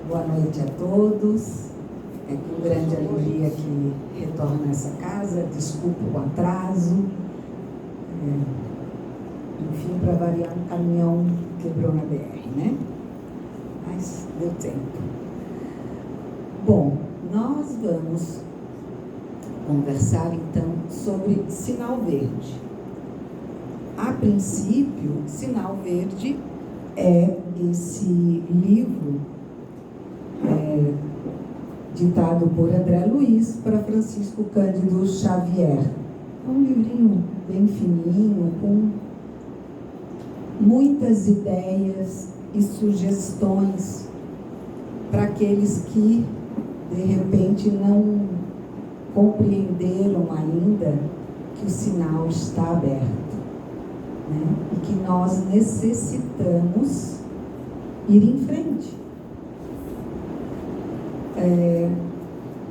Boa noite a todos. É com grande alegria que retorno a essa casa. Desculpa o atraso. Enfim, para variar, um caminhão quebrou na BR, né? Mas deu tempo. Bom, nós vamos conversar então sobre Sinal Verde. A princípio, Sinal Verde é esse livro ditado por André Luiz para Francisco Cândido Xavier. É um livrinho bem fininho, com muitas ideias e sugestões para aqueles que, de repente, não compreenderam ainda que o sinal está aberto, né? E que nós necessitamos ir em frente.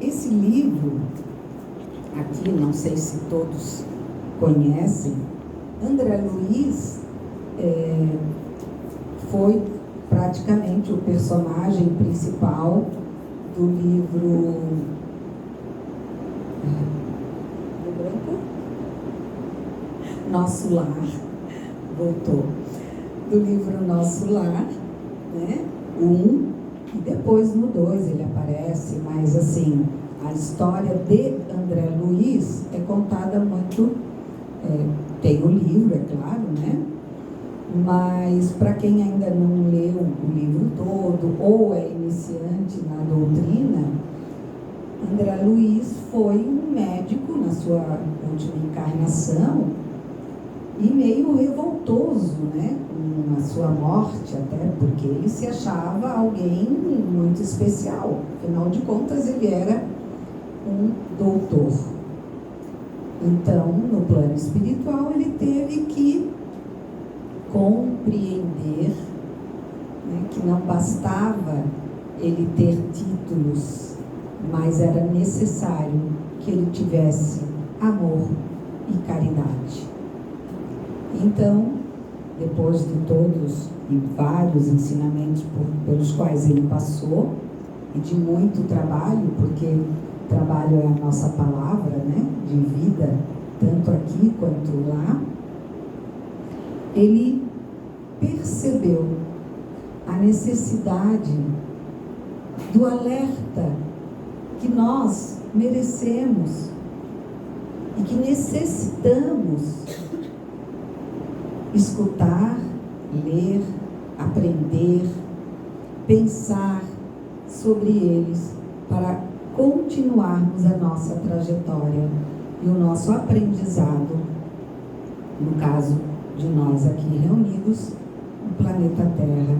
Esse livro, aqui, não sei se todos conhecem, André Luiz foi praticamente o personagem principal do livro Nosso Lar, voltou, do livro Nosso Lar, né? E depois no 2 ele aparece, mas assim, a história de André Luiz é contada muito, tem o livro, é claro, né? Mas para quem ainda não leu o livro todo, ou é iniciante na doutrina, André Luiz foi um médico na sua última encarnação e meio revoltoso, né, com a sua morte, até porque ele se achava alguém muito especial. Afinal de contas, ele era um doutor. Então, no plano espiritual, ele teve que compreender, né, que não bastava ele ter títulos, mas era necessário que ele tivesse amor e caridade. Então, depois de todos e vários ensinamentos pelos quais ele passou, e de muito trabalho, porque trabalho é a nossa palavra, né, de vida, tanto aqui quanto lá, ele percebeu a necessidade do alerta que nós merecemos e que necessitamos escutar, ler, aprender, pensar sobre eles para continuarmos a nossa trajetória e o nosso aprendizado, no caso de nós aqui reunidos no planeta Terra,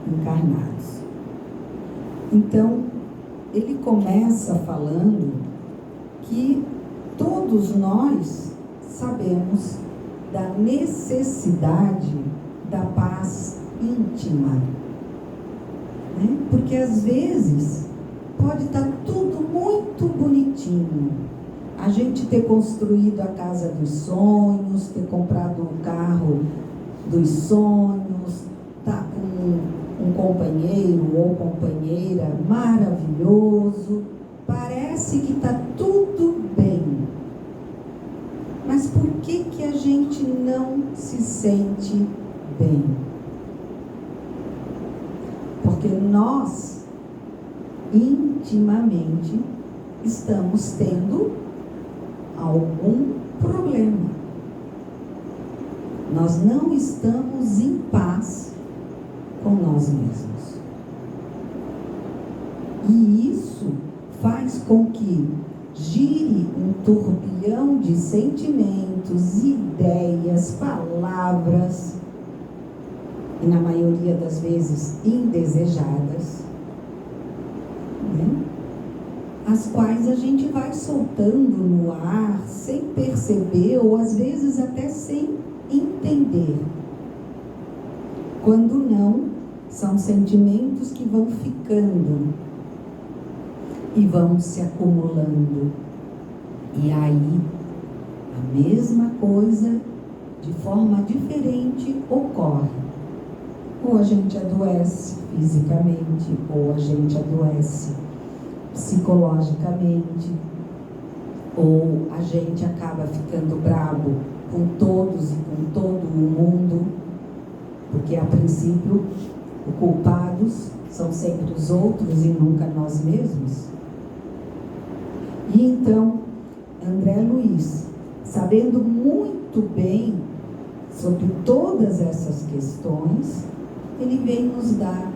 encarnados. Então, ele começa falando que todos nós sabemos da necessidade da paz íntima, né? Porque às vezes pode estar tudo muito bonitinho, a gente ter construído a casa dos sonhos, ter comprado um carro dos sonhos, tá com um companheiro ou companheira maravilhoso, parece que está tudo bem. Mas por que a gente não se sente bem? Porque nós, intimamente, estamos tendo algum problema. Nós não estamos em paz com nós mesmos. E isso faz com que gire um turbilhão de sentimentos, ideias, palavras, e na maioria das vezes indesejadas, né? As quais a gente vai soltando no ar sem perceber, ou às vezes até sem entender. Quando não, são sentimentos que vão ficando e vão se acumulando. E aí, a mesma coisa de forma diferente ocorre. Ou a gente adoece fisicamente, ou a gente adoece psicologicamente, ou a gente acaba ficando bravo com todos e com todo o mundo, porque a princípio os culpados são sempre os outros e nunca nós mesmos. E então, André Luiz, sabendo muito bem sobre todas essas questões, ele vem nos dar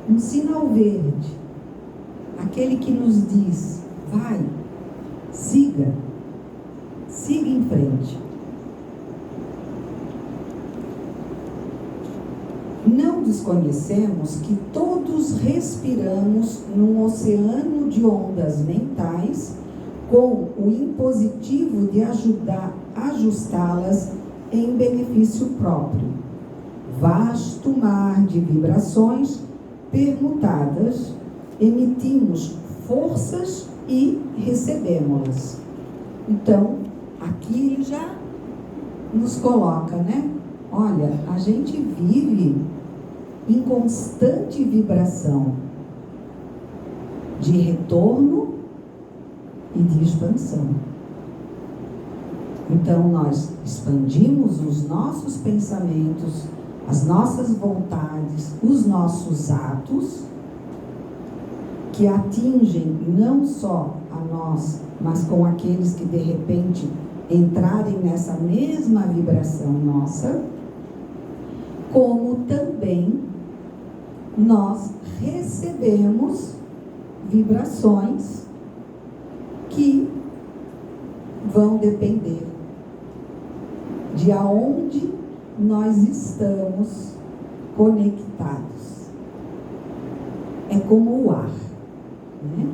um sinal verde, aquele que nos diz: vai, siga em frente. Não desconhecemos que todos respiramos num oceano de ondas mentais com o impositivo de ajustá-las em benefício próprio. Vasto mar de vibrações permutadas, emitimos forças e recebemos-las. Então, aqui ele já nos coloca, né? Olha, a gente vive em constante vibração de retorno e de expansão. Então, nós expandimos os nossos pensamentos, as nossas vontades, os nossos atos, que atingem não só a nós, mas com aqueles que de repente entrarem nessa mesma vibração nossa, como também nós recebemos vibrações que vão depender de aonde nós estamos conectados. É como o ar, né?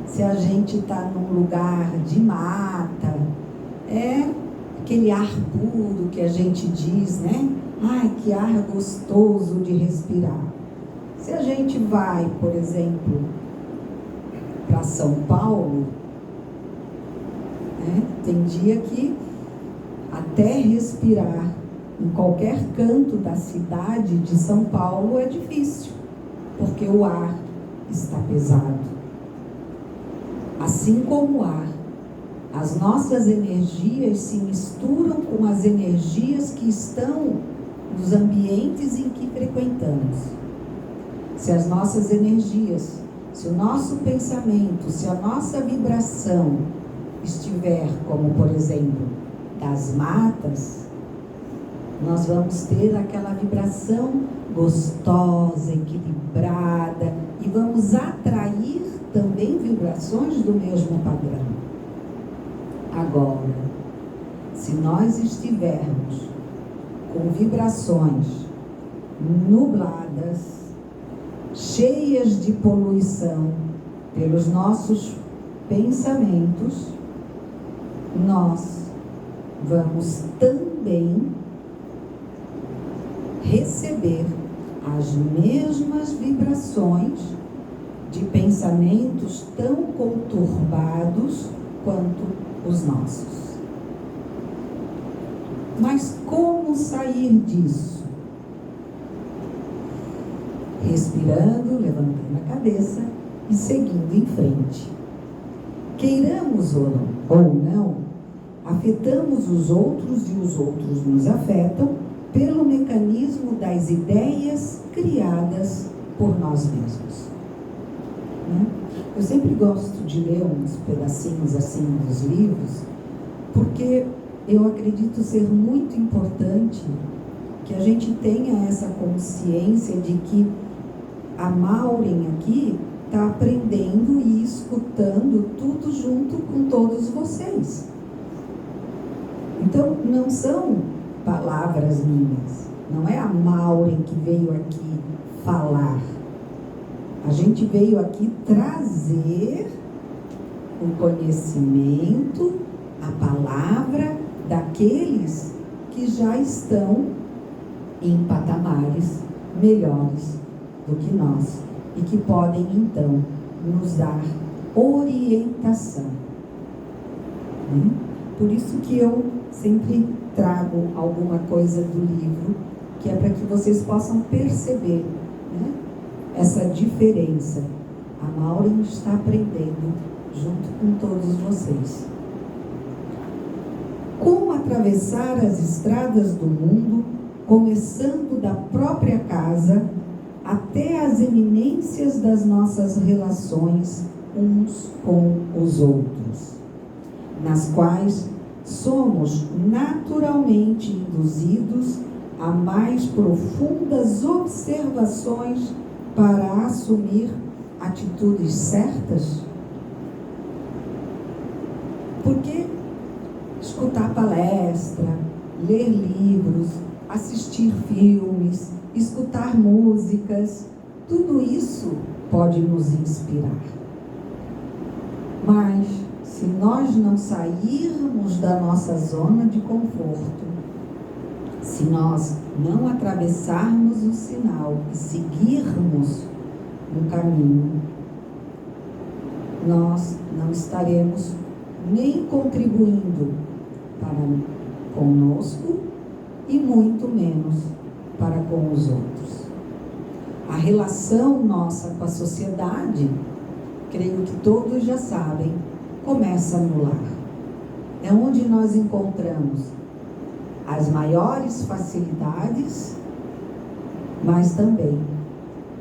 Se a gente está num lugar de mata, é aquele ar puro que a gente diz, né? Ai, que ar gostoso de respirar. Se a gente vai, por exemplo, para São Paulo, né? Tem dia que até respirar em qualquer canto da cidade de São Paulo é difícil, porque o ar está pesado. Assim como o ar, as nossas energias se misturam com as energias que estão nos ambientes em que frequentamos. Se as nossas energias, se o nosso pensamento, se a nossa vibração estiver, como por exemplo, das matas, nós vamos ter aquela vibração gostosa, equilibrada, e vamos atrair também vibrações do mesmo padrão. Agora, se nós estivermos com vibrações nubladas, cheias de poluição pelos nossos pensamentos, nós vamos também receber as mesmas vibrações de pensamentos tão conturbados quanto os nossos. Mas como sair disso? Respirando, levantando a cabeça e seguindo em frente. Queiramos ou não, afetamos os outros e os outros nos afetam pelo mecanismo das ideias criadas por nós mesmos. Eu sempre gosto de ler uns pedacinhos assim dos livros, porque eu acredito ser muito importante que a gente tenha essa consciência de que a Maureen aqui está aprendendo e escutando tudo junto com todos vocês. Então, não são palavras minhas, não é a Maureen que veio aqui falar. A gente veio aqui trazer o conhecimento, a palavra daqueles que já estão em patamares melhores do que nós e que podem então nos dar orientação. Por isso que eu sempre trago alguma coisa do livro, que é para que vocês possam perceber, né, essa diferença. A Maureen está aprendendo junto com todos vocês. Como atravessar as estradas do mundo, começando da própria casa até as eminências das nossas relações uns com os outros, nas quais somos naturalmente induzidos a mais profundas observações para assumir atitudes certas? Porque escutar palestra, ler livros, assistir filmes, escutar músicas, tudo isso pode nos inspirar. Mas, se nós não sairmos da nossa zona de conforto, se nós não atravessarmos o sinal e seguirmos um caminho, nós não estaremos nem contribuindo para conosco e muito menos para com os outros. A relação nossa com a sociedade, creio que todos já sabem, começa no lar. É onde nós encontramos as maiores facilidades, mas também,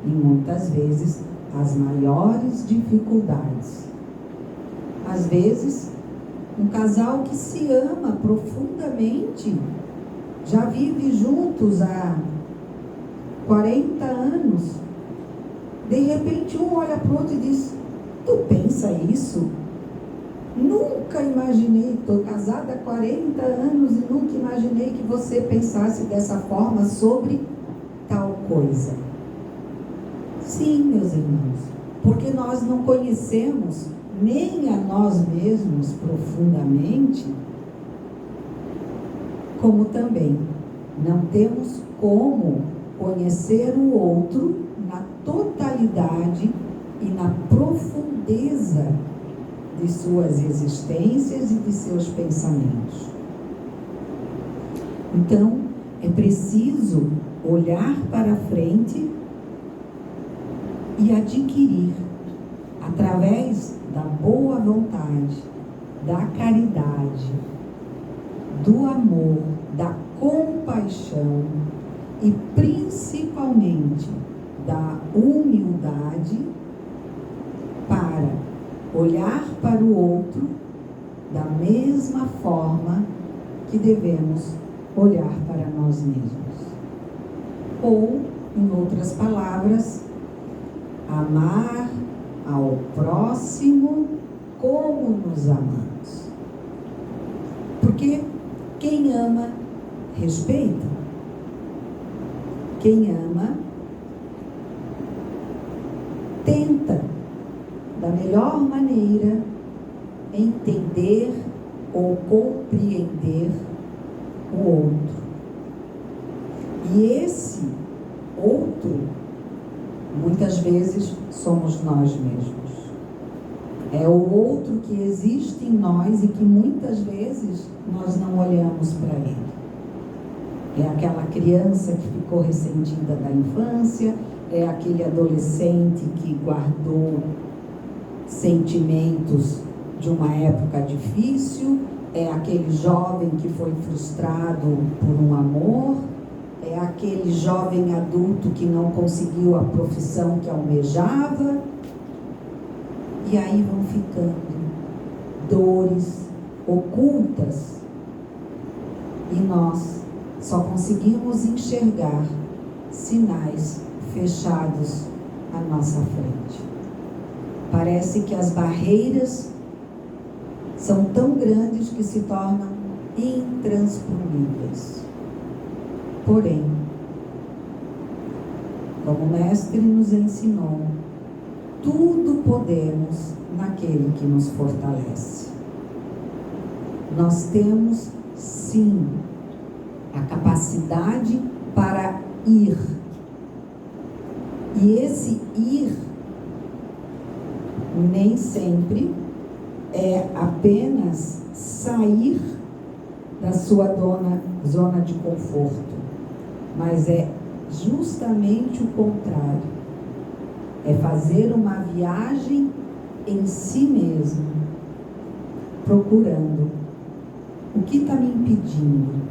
e muitas vezes, as maiores dificuldades. Às vezes, um casal que se ama profundamente, já vive juntos há 40 anos, de repente um olha para o outro e diz: tu pensa isso? Nunca imaginei, estou casada há 40 anos e nunca imaginei que você pensasse dessa forma sobre tal coisa. Sim, meus irmãos, porque nós não conhecemos nem a nós mesmos profundamente, como também não temos como conhecer o outro na totalidade e na profundeza de suas existências e de seus pensamentos. Então, é preciso olhar para frente e adquirir, através da boa vontade, da caridade, do amor, da compaixão e principalmente da humildade, para olhar para o outro da mesma forma que devemos olhar para nós mesmos. Ou, em outras palavras, amar ao próximo como nos amamos. Porque quem ama, respeita. Quem ama, tenta, da melhor maneira, entender ou compreender o outro. E esse outro, muitas vezes, somos nós mesmos. É o outro que existe em nós e que muitas vezes nós não olhamos para ele. É aquela criança que ficou ressentida da infância, é aquele adolescente que guardou sentimentos de uma época difícil, é aquele jovem que foi frustrado por um amor, é aquele jovem adulto que não conseguiu a profissão que almejava. E aí vão ficando dores ocultas e nós só conseguimos enxergar sinais fechados à nossa frente. Parece que as barreiras são tão grandes que se tornam intransponíveis. Porém, como o Mestre nos ensinou, tudo podemos naquele que nos fortalece. Nós temos, sim, a capacidade para ir. E esse ir nem sempre é apenas sair da sua zona de conforto, mas é justamente o contrário. É fazer uma viagem em si mesmo, procurando o que está me impedindo.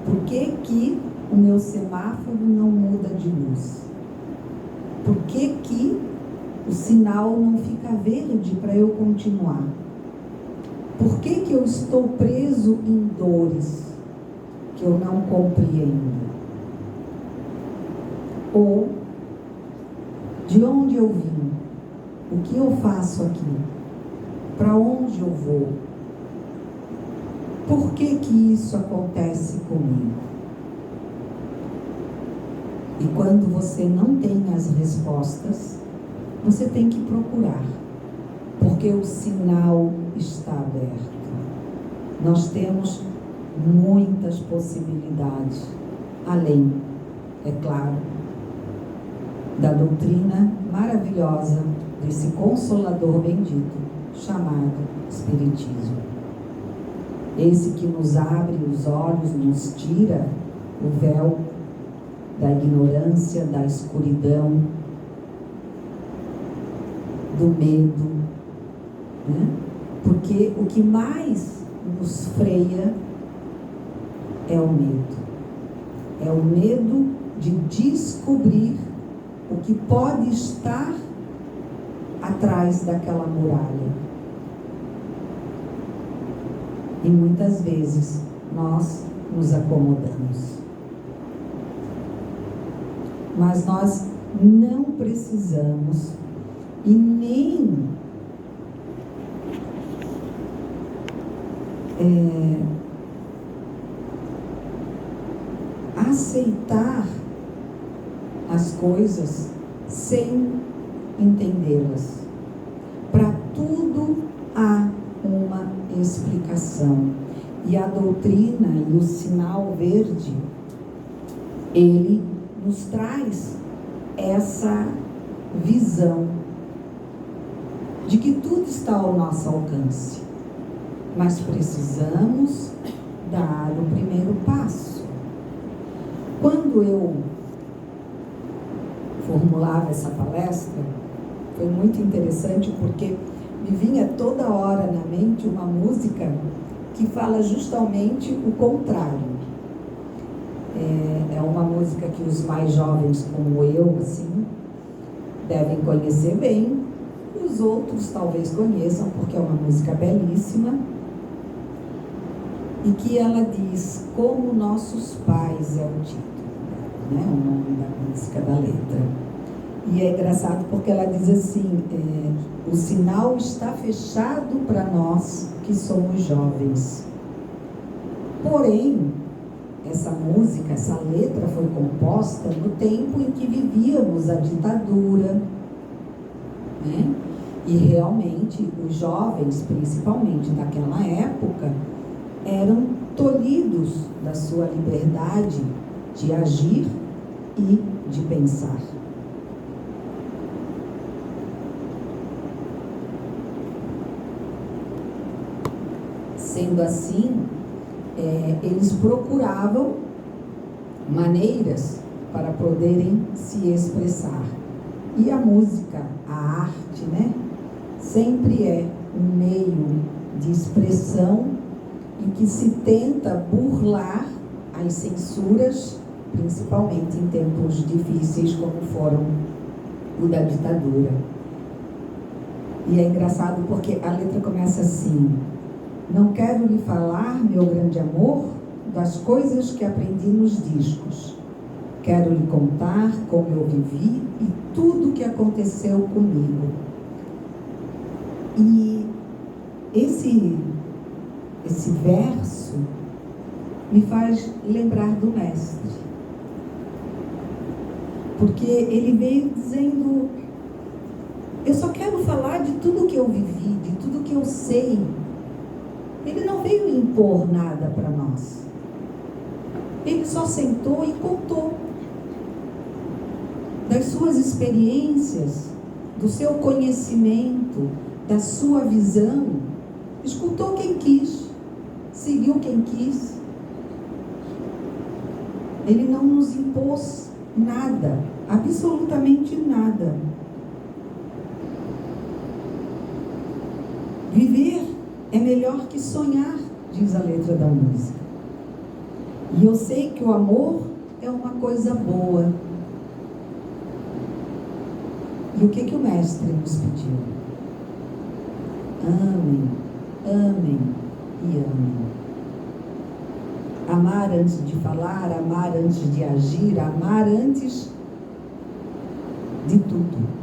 Por que o meu semáforo não muda de luz? Por que o sinal não fica verde para eu continuar? Por que eu estou preso em dores que eu não compreendo? Ou, de onde eu vim? O que eu faço aqui? Para onde eu vou? Por que isso acontece comigo? E quando você não tem as respostas, você tem que procurar, porque o sinal está aberto. Nós temos muitas possibilidades, além, é claro, da doutrina maravilhosa desse Consolador bendito, chamado Espiritismo. Esse que nos abre os olhos, nos tira o véu da ignorância, da escuridão, do medo, né? Porque o que mais nos freia é o medo. É o medo de descobrir o que pode estar atrás daquela muralha. E muitas vezes nós nos acomodamos. Mas nós não precisamos e nem aceitar as coisas sem entendê-las. Para tudo há uma explicação. E a doutrina e o sinal verde, ele nos traz essa visão de que tudo está ao nosso alcance, mas precisamos dar o primeiro passo. Quando eu formulava essa palestra, foi muito interessante porque me vinha toda hora na mente uma música que fala justamente o contrário. É uma música que os mais jovens como eu, assim, devem conhecer bem. Os outros talvez conheçam, porque é uma música belíssima. E que ela diz, como nossos pais, é o título, né? O nome da música, da letra. E é engraçado porque ela diz assim, o sinal está fechado para nós que somos jovens. Porém, essa música, essa letra foi composta no tempo em que vivíamos a ditadura, né? E realmente os jovens, principalmente daquela época, eram tolhidos da sua liberdade de agir e de pensar. Sendo assim, eles procuravam maneiras para poderem se expressar. E a música, a arte, né, sempre é um meio de expressão em que se tenta burlar as censuras, principalmente em tempos difíceis como foram o da ditadura. E é engraçado porque a letra começa assim: não quero lhe falar, meu grande amor, das coisas que aprendi nos discos. Quero lhe contar como eu vivi e tudo que aconteceu comigo. E esse verso me faz lembrar do Mestre. Porque ele veio dizendo, eu só quero falar de tudo que eu vivi, de tudo que eu sei. Ele não veio impor nada para nós. Ele só sentou e contou das suas experiências, do seu conhecimento, da sua visão. Escutou quem quis. seguiu quem quis. Ele não nos impôs nada, absolutamente nada. Viver é melhor que sonhar, diz a letra da música. E eu sei que o amor é uma coisa boa. E o que o Mestre nos pediu? Amem, amem e amem. Amar antes de falar, amar antes de agir, amar antes de tudo.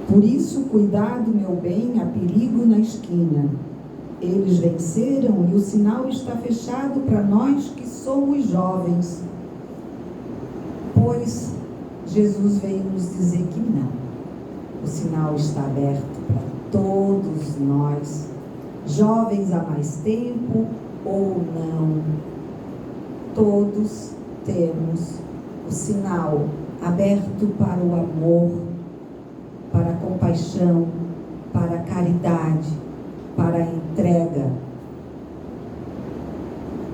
Por isso, cuidado, meu bem, há perigo na esquina. Eles venceram e o sinal está fechado para nós que somos jovens. Pois Jesus veio nos dizer que não. O sinal está aberto para todos nós, jovens há mais tempo ou não. Todos temos o sinal aberto para o amor, para a compaixão, para a caridade, para a entrega.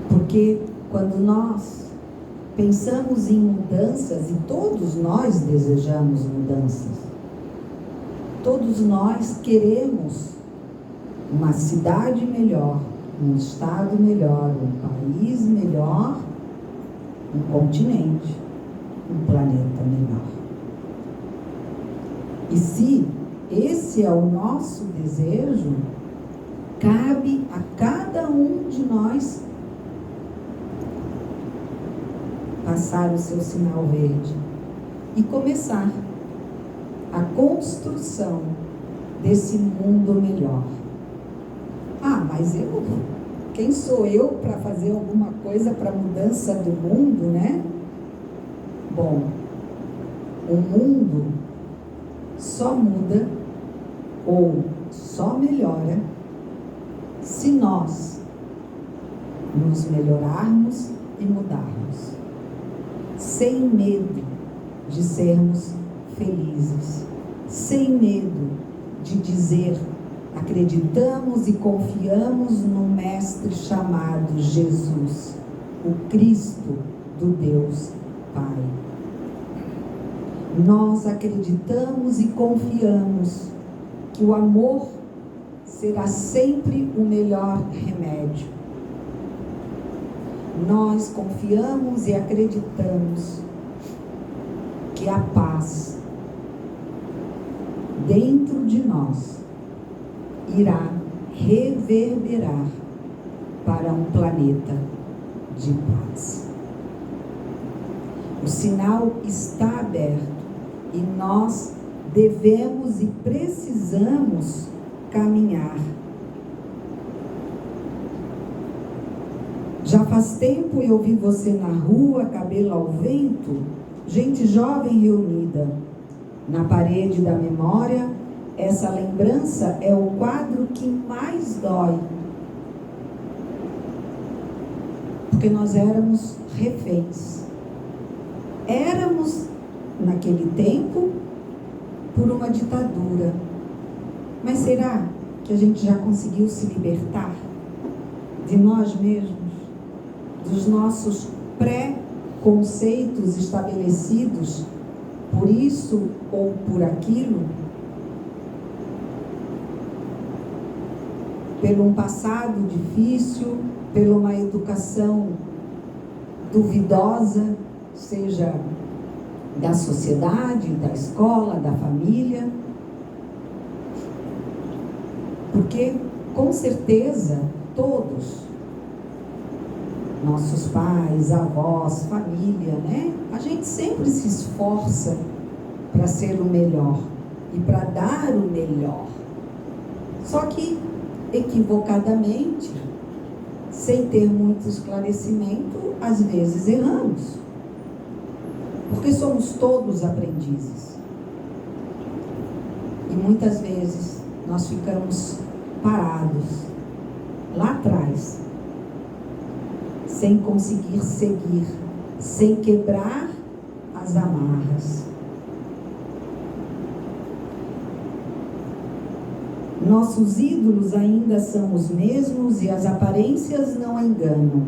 Porque quando nós pensamos em mudanças, e todos nós desejamos mudanças, todos nós queremos uma cidade melhor, um estado melhor, um país melhor, um continente, um planeta melhor. E se esse é o nosso desejo, cabe a cada um de nós passar o seu sinal verde e começar a construção desse mundo melhor. Ah, mas quem sou eu para fazer alguma coisa para a mudança do mundo, né? Bom, o mundo só muda ou só melhora se nós nos melhorarmos e mudarmos, sem medo de sermos felizes, sem medo de dizer: acreditamos e confiamos no Mestre chamado Jesus, o Cristo do Deus Pai. Nós acreditamos e confiamos que o amor será sempre o melhor remédio. Nós confiamos e acreditamos que a paz dentro de nós irá reverberar para um planeta de paz. O sinal está aberto e nós devemos e precisamos caminhar. Já faz tempo eu vi você na rua, cabelo ao vento, gente jovem reunida. Na parede da memória, essa lembrança é o quadro que mais dói. Porque nós éramos reféns. Éramos, naquele tempo, por uma ditadura. Mas será que a gente já conseguiu se libertar de nós mesmos, dos nossos pré-conceitos estabelecidos por isso ou por aquilo? Pelo um passado difícil, pela uma educação duvidosa, seja da sociedade, da escola, da família. Porque, com certeza, todos, nossos pais, avós, família, né? A gente sempre se esforça para ser o melhor e para dar o melhor. Só que, equivocadamente, sem ter muito esclarecimento, às vezes erramos. Porque somos todos aprendizes. E muitas vezes nós ficamos parados lá atrás, sem conseguir seguir, sem quebrar as amarras. Nossos ídolos ainda são os mesmos e as aparências não enganam.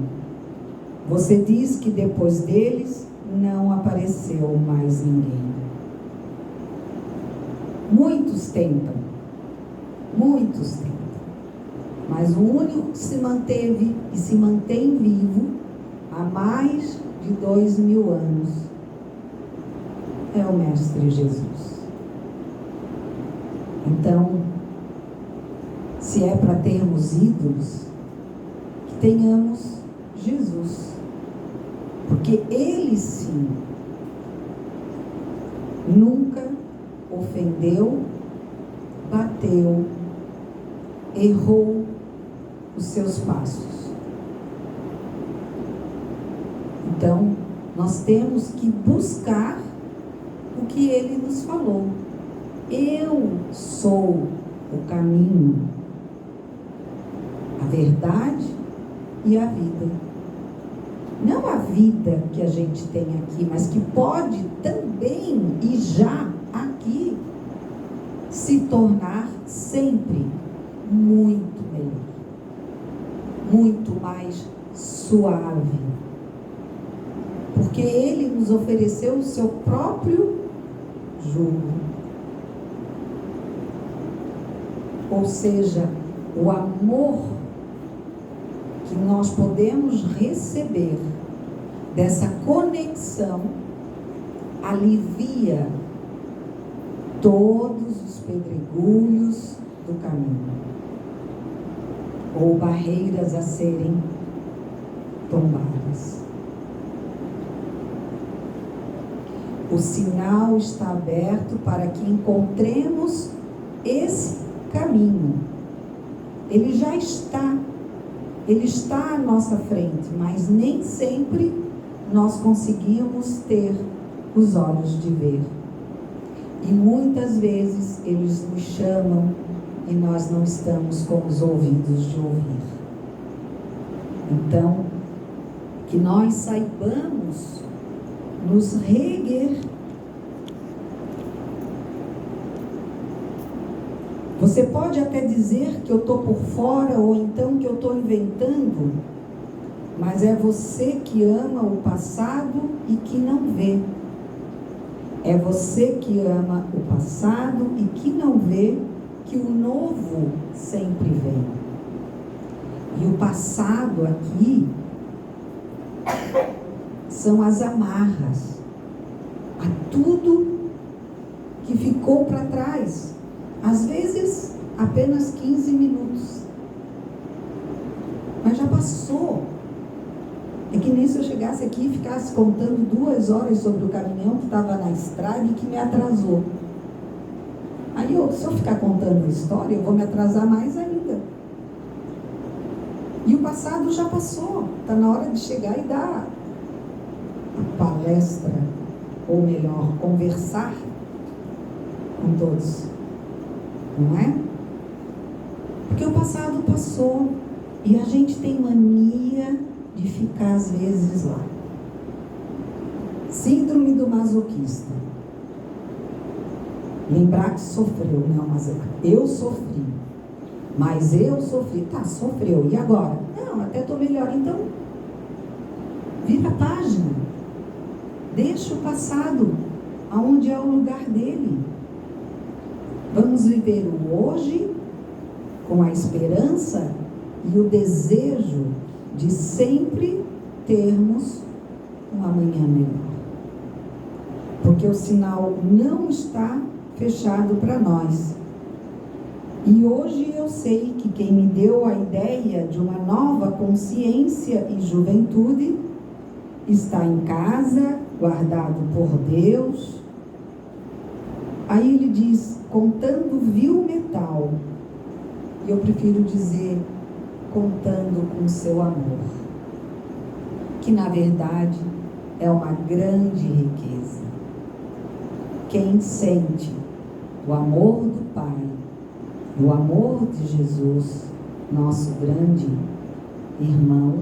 Você diz que depois deles não apareceu mais ninguém. Muitos tentam, mas o único que se manteve e se mantém vivo há mais de 2000 anos é o Mestre Jesus. Então, se é para termos ídolos, que tenhamos Jesus, porque Ele sim nunca ofendeu, bateu, errou os seus passos. Então, nós temos que buscar o que Ele nos falou. Eu sou o caminho, a verdade e a vida. Não a vida que a gente tem aqui, mas que pode também e já aqui se tornar sempre muito melhor, muito mais suave, porque Ele nos ofereceu o seu próprio jugo, ou seja, o amor que nós podemos receber dessa conexão alivia todos os pedregulhos do caminho, ou barreiras a serem tombadas. O sinal está aberto para que encontremos esse caminho. Ele já está, ele está à nossa frente, mas nem sempre nós conseguimos ter os olhos de ver. E muitas vezes eles nos chamam e nós não estamos com os ouvidos de ouvir. Então, que nós saibamos nos reerguer. Você pode até dizer que eu estou por fora, ou então que eu estou inventando, mas é você que ama o passado e que não vê. É você que ama o passado e que não vê que o novo sempre vem. E o passado aqui são as amarras a tudo que ficou para trás. Às vezes, apenas 15 minutos. Mas já passou. É que nem se eu chegasse aqui e ficasse contando 2 horas sobre o caminhão que estava na estrada e que me atrasou. Aí, se eu ficar contando a história, eu vou me atrasar mais ainda. E o passado já passou. Está na hora de chegar e dar a palestra, ou melhor, conversar com todos. Não é? Porque o passado passou e a gente tem mania de ficar às vezes lá. Síndrome do masoquista. Lembrar que sofreu. Não, mas eu sofri. Mas eu sofri. Tá, sofreu. E agora? Não, até estou melhor. Então, vira a página. Deixa o passado aonde é o lugar dele. Vamos viver o hoje com a esperança e o desejo de sempre termos um amanhã melhor. Porque o sinal não está fechado para nós. E hoje eu sei que quem me deu a ideia de uma nova consciência e juventude está em casa, guardado por Deus. Aí ele diz, contando vil metal. E eu prefiro dizer, contando com seu amor. Que na verdade é uma grande riqueza. Quem sente o amor do Pai, o amor de Jesus, nosso grande irmão,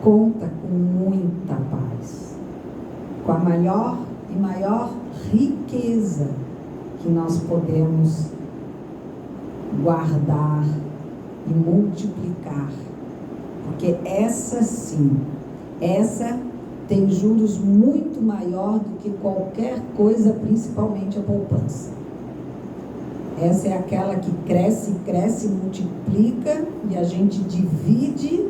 conta com muita paz, com a maior e maior riqueza que nós podemos guardar e multiplicar. Porque essa sim, essa tem juros muito maior do que qualquer coisa, principalmente a poupança. Essa é aquela que cresce, cresce, multiplica e a gente divide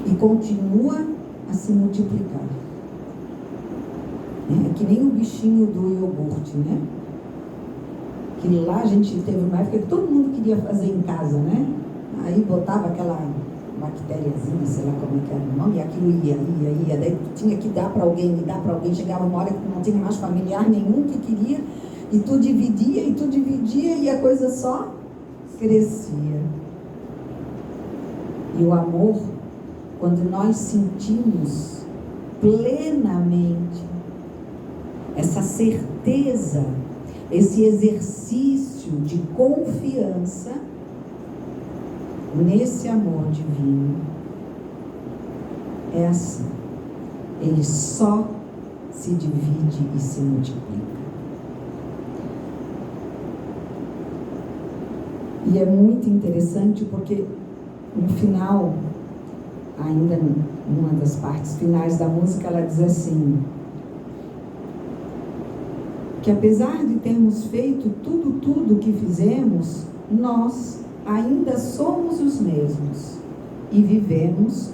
e continua a se multiplicar. É que nem o bichinho do iogurte, né? Que lá a gente teve uma época que todo mundo queria fazer em casa, né? Aí botava aquela bactériazinha, sei lá como é que era o nome, e aquilo ia. Daí tinha que dar para alguém, chegava uma hora que não tinha mais familiar nenhum que queria, e tu dividia, e a coisa só crescia. E o amor, quando nós sentimos plenamente essa certeza, esse exercício de confiança nesse amor divino, é assim. Ele só se divide e se multiplica. E é muito interessante porque no final, ainda numa das partes finais da música, ela diz assim: que apesar de termos feito tudo que fizemos, nós ainda somos os mesmos e vivemos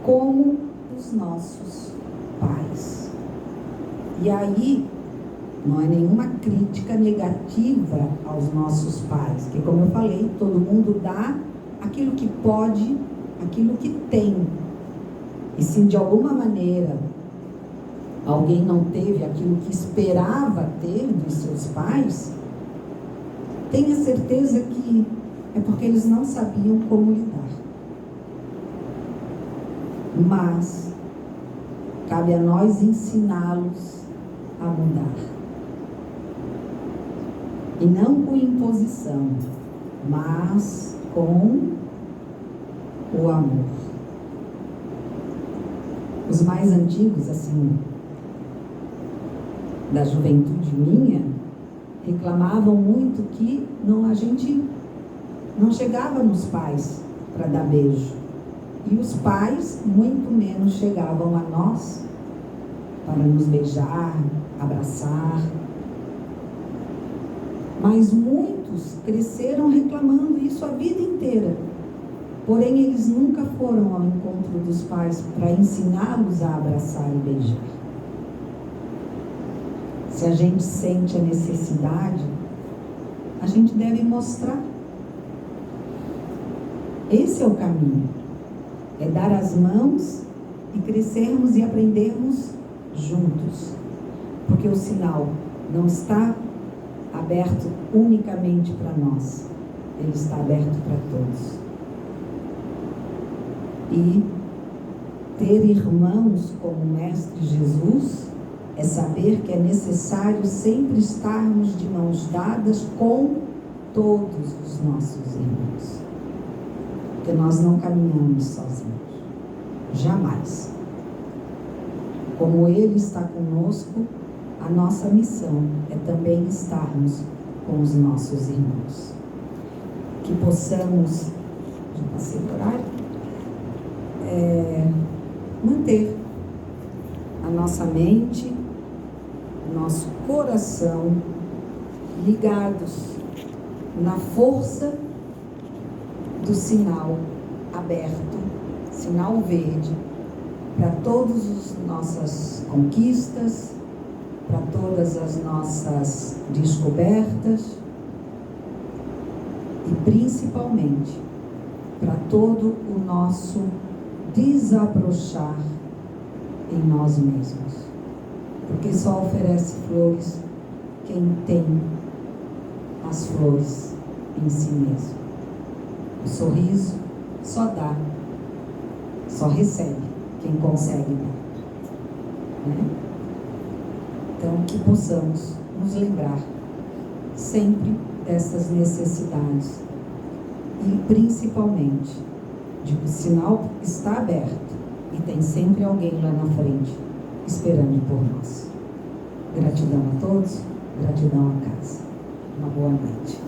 como os nossos pais. E aí, não é nenhuma crítica negativa aos nossos pais, que, como eu falei, todo mundo dá aquilo que pode, aquilo que tem. E se de alguma maneira alguém não teve aquilo que esperava ter dos seus pais, tenha certeza que é porque eles não sabiam como lidar. Mas cabe a nós ensiná-los a mudar. E não com imposição, mas com o amor. Os mais antigos, assim, da juventude minha, reclamavam muito que a gente não chegava nos pais para dar beijo. E os pais muito menos chegavam a nós para nos beijar, abraçar. Mas muitos cresceram reclamando isso a vida inteira. Porém, eles nunca foram ao encontro dos pais para ensiná-los a abraçar e beijar. Se a gente sente a necessidade, a gente deve mostrar. Esse é o caminho. É dar as mãos e crescermos e aprendermos juntos. Porque o sinal não está aberto unicamente para nós. Ele está aberto para todos. E ter irmãos como o Mestre Jesus é saber que é necessário sempre estarmos de mãos dadas com todos os nossos irmãos. Porque nós não caminhamos sozinhos. Jamais. Como Ele está conosco, a nossa missão é também estarmos com os nossos irmãos. Que possamos, já passei o horário, manter a nossa mente, o nosso coração ligados na força do sinal aberto, sinal verde, para todas as nossas conquistas, para todas as nossas descobertas e principalmente para todo o nosso desabrochar em nós mesmos. Porque só oferece flores quem tem as flores em si mesmo. O sorriso só dá, só recebe quem consegue dar. Né? Então, que possamos nos lembrar sempre dessas necessidades e principalmente de que o sinal está aberto e tem sempre alguém lá na frente esperando por nós. Gratidão a todos, gratidão à casa. Uma boa noite.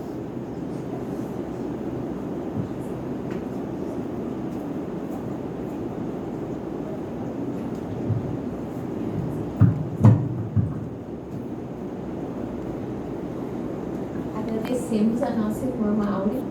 agradecemos a nossa irmã Mauri